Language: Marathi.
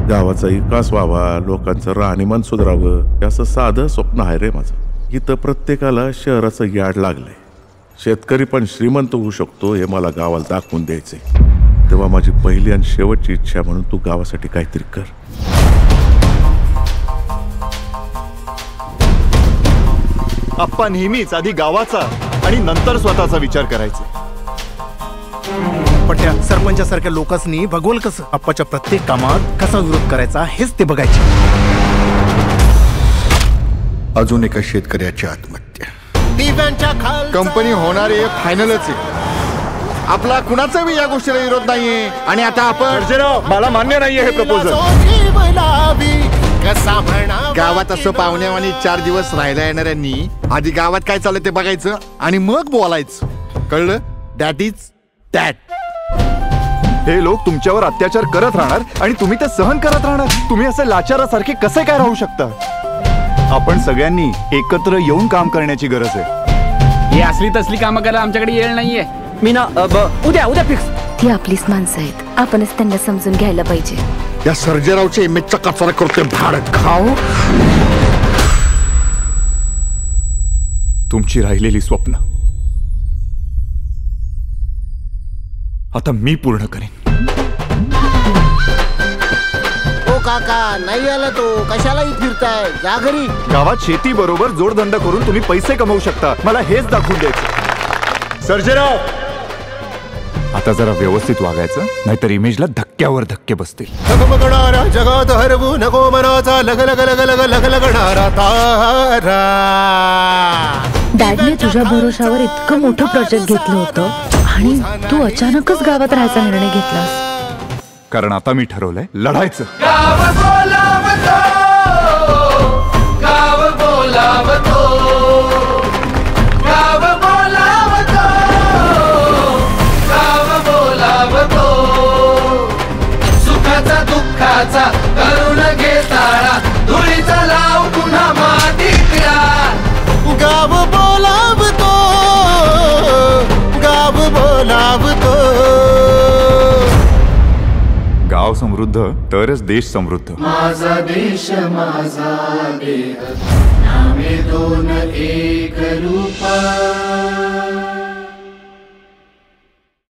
गावाचा विकास व्हावा, लोकांचं राहणीमान सुधारावं, हे असं साधं स्वप्न आहे रे माझं. इथं प्रत्येकाला शहराचं याड लागलंय. शेतकरी पण श्रीमंत होऊ शकतो हे मला गावाला दाखवून द्यायचंय. तेव्हा माझी पहिली आणि शेवटची इच्छा म्हणून तू गावासाठी काहीतरी कर. आप्पा नेहमीच आधी गावाचा आणि नंतर स्वतःचा विचार करायचा. पण त्या सरपंचासारख्या लोकांनी भगवल कसं आप्पाच्या प्रत्येक कामात कसा विरोध करायचा हेच ते बघायचे. अजून एका शेतकऱ्याची आत्महत्या. कंपनी होणार आहे फायनलच आहे. आपला कुणाचाही या गोष्टीला विरोध नाहीये. आणि आता आपण मला मान्य नाहीये हे प्रपोजल. गावात असं पाहुण्यावानी 4 दिवस राहायला येणाऱ्यांनी आधी गावात काय चाललं ते बघायचं आणि मग बोलायचं. कळलं? That is that. हे लोक तुमच्यावर अत्याचार करत राहणार आणि तुम्ही ते सहन करत राहणार. तुम्ही असे लाचारासारखे कसे काय राहू शकता? आपण सगळ्यांनी एकत्र येऊन काम करण्याची गरज आहे. ही असली तसली कामं करायला आमच्याकडे येळ नाहीये. मी ना उद्या फिक्स. ती आपलीच माणसं आहेत, आपणच त्यांना समजून घ्यायला पाहिजे. या सर्जेरावच्या इमेजचा कचरा करतोय भाड खाऊ. तुमची राहिलेली स्वप्न आता मी पूर्ण करेन. काका नाही आला तो, कशालाही फिरताय, जा घरी. गावात शेती बरोबर जोडधंदा करून तुम्ही पैसे कमवू शकता. मला हेच दाखवून द्यायचं. सर्जेराव आता जरा व्यवस्थित वागायचं, नाहीतर इमेजला धक्क्यावर धक्के बसतील. जगात हरवू नको मनाचा लग लग लग लग लग लगणारा तारा. डॅडने तुझ्या भरोशावर इतकं मोठं प्रोजेक्ट घेतलं होतं आणि तू अचानकच गावात राहायचा निर्णय घेतलास. कारण आता मी ठरवलंय लढायचं. गाव बोलावतो, गाव बोलावतो, गाव बोलावतो, गाव बोलावतो. सुखाचा दुःखाचा करून घे ताळा, धुळीचा लाव पुन्हा मातीतला. गाव बोलावतो, गाव बोलावतो. गाव समृद्ध तरच देश समृद्ध. माझा देश माझा देह, नामे दोन एक रूपा.